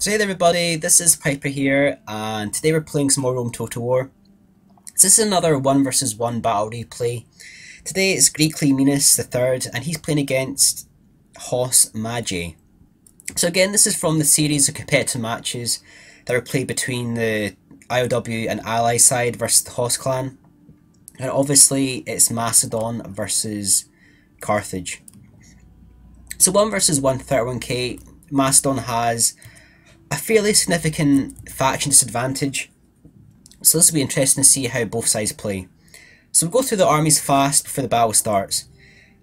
So hey there everybody, this is Piper here, and today we're playing some more Rome Total War. So this is another 1 versus 1 battle replay. Today it's Greek Minos the third, and he's playing against HoS Madgeh. So again, this is from the series of competitive matches that were played between the IOW and Ally side versus the HoS clan. And obviously it's Macedon versus Carthage. So 1 versus 1 31k, Macedon has a fairly significant faction disadvantage, so this will be interesting to see how both sides play. So we'll go through the armies fast before the battle starts.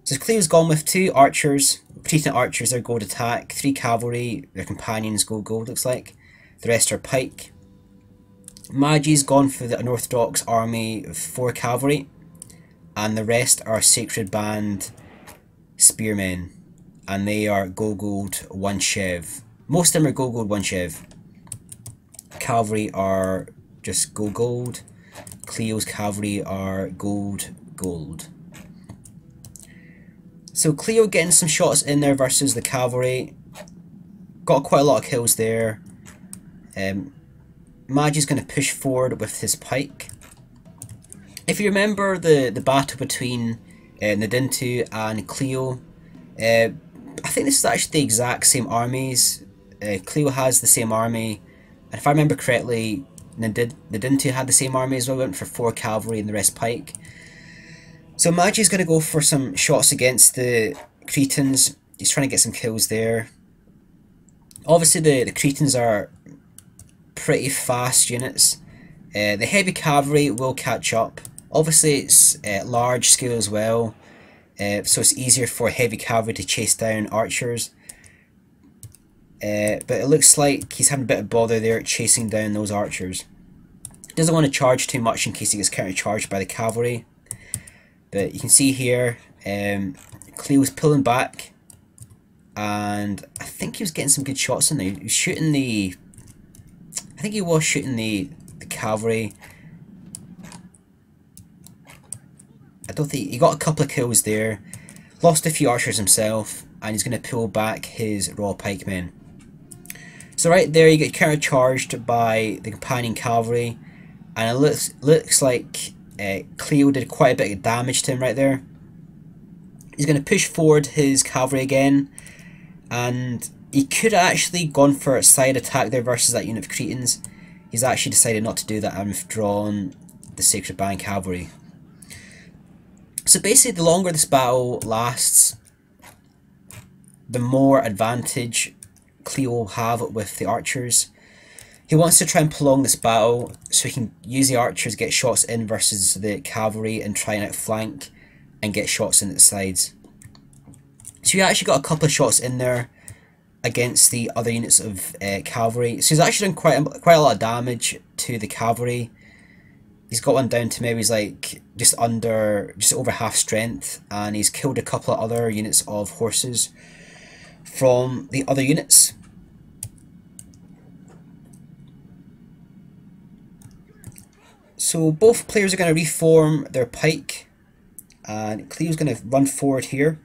So Cleo's gone with 2 archers, Cretan archers, their gold attack, 3 cavalry, their companions gold looks like, the rest are pike. Madgeh's gone for the unorthodox army of 4 cavalry, and the rest are sacred band spearmen, and they are gold 1 chev. Most of them are gold 1 chev. Cavalry are just gold. Cleo's cavalry are gold. So Cleo getting some shots in there versus the cavalry. Got quite a lot of kills there. Madgeh's going to push forward with his pike. If you remember the battle between Nadintu and Cleo, I think this is actually the exact same armies. Cleo has the same army, and if I remember correctly, Nadintu had the same army as well, went for 4 cavalry and the rest pike. So Madgeh's going to go for some shots against the Cretans. He's trying to get some kills there. Obviously the Cretans are pretty fast units. The heavy cavalry will catch up. Obviously it's large scale as well, so it's easier for heavy cavalry to chase down archers. But it looks like he's having a bit of bother there chasing down those archers. Doesn't want to charge too much in case he gets counter-charged by the cavalry. But you can see here, Cleo's pulling back, and I think he was getting some good shots in there. He was shooting the... I think he was shooting the cavalry. I don't think... He got a couple of kills there. Lost a few archers himself, and he's going to pull back his raw pikemen. So right there you get counter-charged by the companion cavalry, and it looks like Cleo did quite a bit of damage to him right there. He's going to push forward his cavalry again, and he could have actually gone for a side attack there versus that unit of Cretans. He's actually decided not to do that and withdrawn the Sacred Band cavalry. So basically the longer this battle lasts, the more advantage Cleo will have with the archers. He wants to try and prolong this battle so he can use the archers, get shots in versus the cavalry, and try and outflank and get shots in at the sides. So he actually got a couple of shots in there against the other units of cavalry. So he's actually done quite a lot of damage to the cavalry. He's got one down to maybe he's like just over half strength, and he's killed a couple of other units of horses from the other units. So both players are going to reform their pike, and Cleo's going to run forward here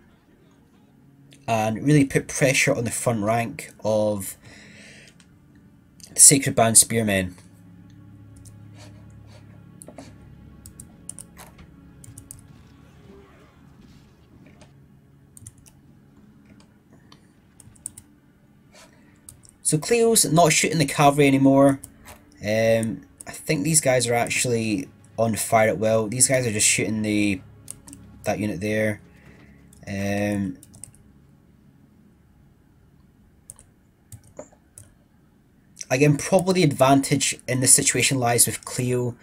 and really put pressure on the front rank of the Sacred Band spearmen. So Cleo's not shooting the cavalry anymore. I think these guys are actually on fire at will. These guys are just shooting that unit there. Again, probably the advantage in this situation lies with Cleo.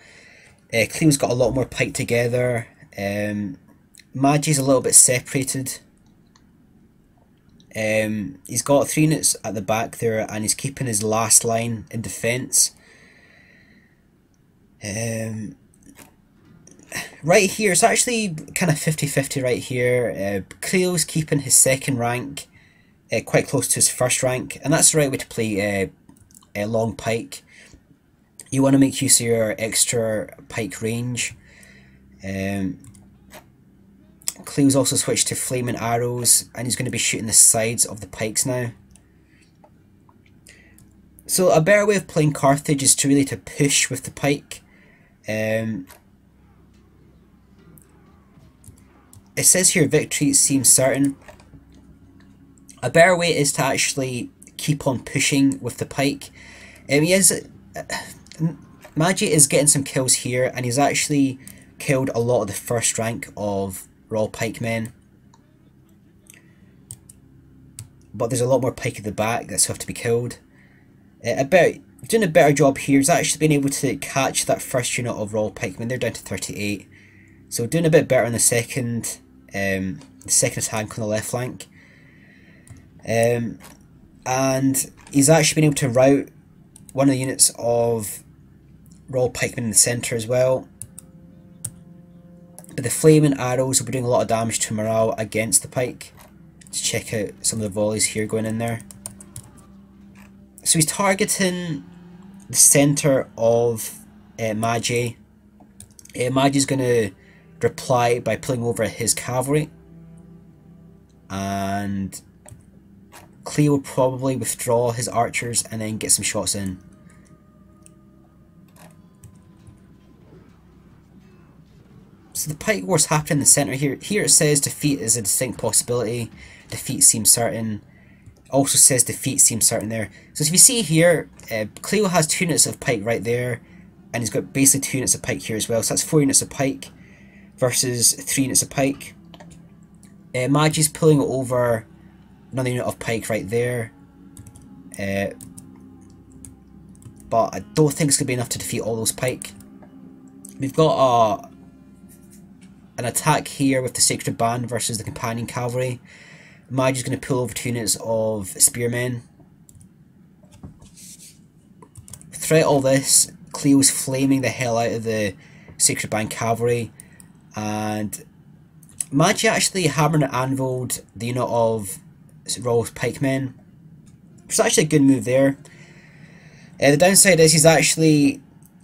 Cleo's got a lot more pike together. Madgeh's a little bit separated. He's got 3 units at the back there, and he's keeping his last line in defence. Right here, it's actually kind of 50-50 right here. Cleo's keeping his second rank quite close to his first rank, and that's the right way to play a long pike. You want to make use of your extra pike range. Cleo's also switched to flaming arrows, and he's going to be shooting the sides of the pikes now. So a better way of playing Carthage is to really to push with the pike. It says here victory seems certain. A better way is to actually keep on pushing with the pike. Madgeh is getting some kills here, and he's actually killed a lot of the first rank of Royal Pikemen. But there's a lot more pike at the back that still have to be killed. Doing a better job here is actually being able to catch that first unit of Royal Pikemen. They're down to 38. So doing a bit better on the second attack on the left flank. And he's actually been able to rout one of the units of Royal Pikemen in the centre as well. But the flaming arrows will be doing a lot of damage to morale against the pike. Let's check out some of the volleys here going in there. So he's targeting the centre of Madgeh. Madgeh's going to reply by pulling over his cavalry. And Cleo will probably withdraw his archers and then get some shots in. So the pike war's happening in the centre here. Here it says defeat is a distinct possibility. Defeat seems certain. Also says defeat seems certain there. So if you see here, Cleo has 2 units of pike right there. And he's got basically 2 units of pike here as well. So that's 4 units of pike versus 3 units of pike. Madgeh's pulling over another unit of pike right there. But I don't think it's going to be enough to defeat all those pike. We've got an attack here with the Sacred Band versus the Companion Cavalry. Madgeh's going to pull over 2 units of Spearmen. Throughout all this, Cleo's flaming the hell out of the Sacred Band Cavalry. And Madgeh actually hammered and anviled the unit of Royal Pikemen, which is actually a good move there. The downside is he's actually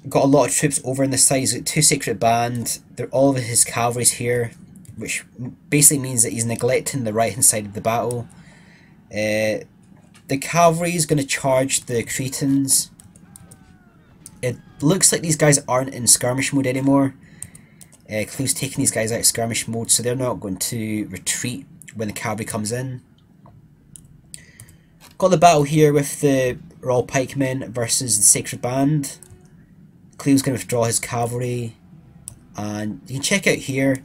got a lot of troops over on this side. He's got 2 Sacred Band. They're all of his cavalry's here, which basically means that he's neglecting the right hand side of the battle. The cavalry is going to charge the Cretans. It looks like these guys aren't in skirmish mode anymore. Cleo's taking these guys out of skirmish mode, so they're not going to retreat when the cavalry comes in. Got the battle here with the Royal Pikemen versus the Sacred Band. Cleo's going to withdraw his cavalry, and you can check out here.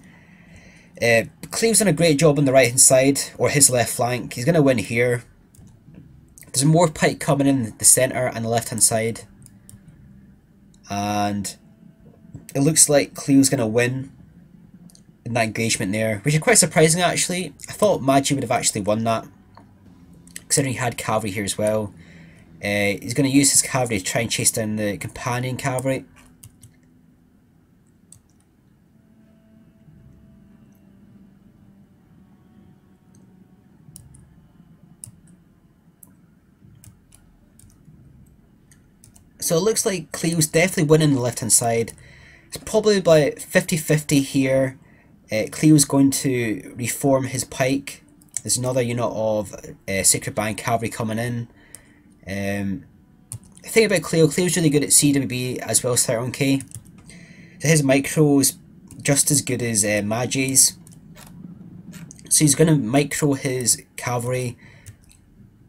Cleo's done a great job on the right hand side, or his left flank. He's going to win here. There's more pike coming in the centre and the left hand side, and it looks like Cleo's going to win in that engagement there, which is quite surprising actually. I thought Madgeh would have actually won that, considering he had cavalry here as well. He's going to use his cavalry to try and chase down the Companion Cavalry. So it looks like Cleo's definitely winning the left hand side. It's probably about 50-50 here. Cleo's going to reform his pike. There's another unit of Sacred Band Cavalry coming in. The thing about Cleo's really good at CWB as well as 31k. So his micro is just as good as Madgeh's. So he's going to micro his cavalry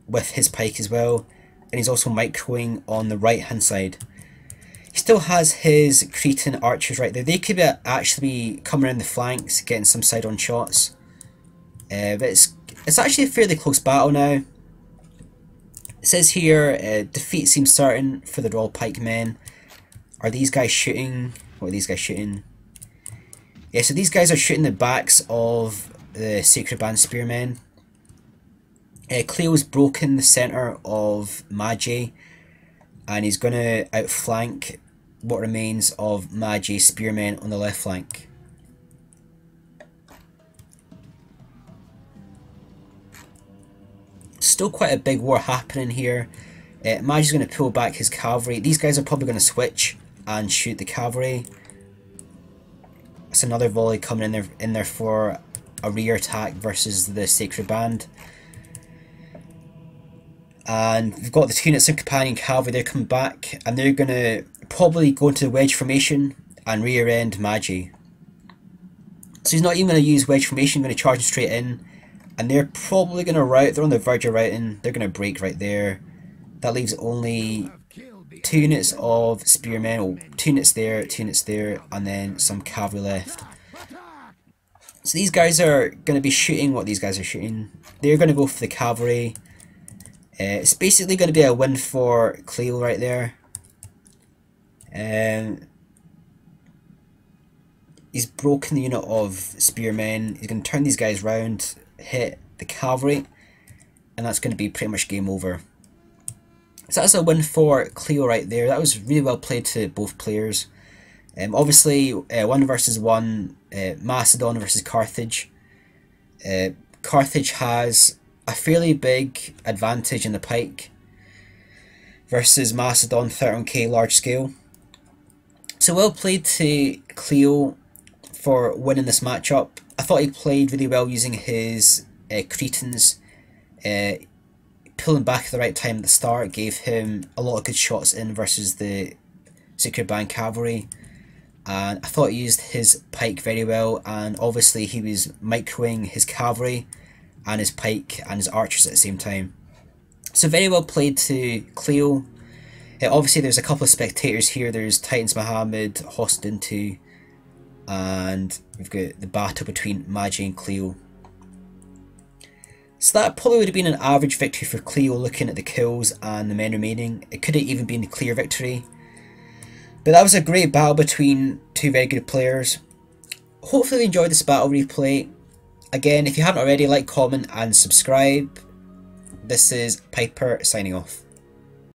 with his pike as well. And he's also microing on the right hand side. He still has his Cretan archers right there. They could actually be coming around the flanks, getting some side on shots. But it's actually a fairly close battle now. It says here, defeat seems certain for the Royal Pikemen. Are these guys shooting? What are these guys shooting? Yeah, so these guys are shooting the backs of the Sacred Band Spearmen. Cleo's broken the centre of Madgeh, and he's going to outflank what remains of Madgeh's spearmen on the left flank. Still quite a big war happening here. Madgeh's going to pull back his cavalry. These guys are probably going to switch and shoot the cavalry. That's another volley coming in there for a rear attack versus the Sacred Band. And we've got the 2 units of companion cavalry, they're coming back, and they're going to probably go into the wedge formation and rear end Madgeh. So he's not even going to use wedge formation, going to charge him straight in, and they're probably going to rout, they're on the verge of routing, they're going to break right there. That leaves only 2 units of spearmen, or 2 units there, 2 units there, and then some cavalry left. So these guys are going to be shooting what these guys are shooting. They're going to go for the cavalry. It's basically going to be a win for Cleo right there. He's broken the unit of spearmen. He's going to turn these guys round, hit the cavalry, and that's going to be pretty much game over. So that's a win for Cleo right there. That was really well played to both players. Obviously, 1 versus 1, Macedon versus Carthage. Carthage has a fairly big advantage in the pike versus Macedon 13k large scale. So well played to Cleo for winning this matchup. I thought he played really well using his Cretans. Pulling back at the right time at the start gave him a lot of good shots in versus the Secret Band cavalry. And I thought he used his pike very well, and obviously he was microing his cavalry and his pike and his archers at the same time. So very well played to Cleo. Obviously there's a couple of spectators here. There's Titans Mohammed, HoS Dintu, and we've got the battle between Madgeh and Cleo. So that probably would have been an average victory for Cleo looking at the kills and the men remaining. It could have even been a clear victory. But that was a great battle between 2 very good players. Hopefully you enjoyed this battle replay. Again, if you haven't already, like, comment and subscribe. This is Piper signing off.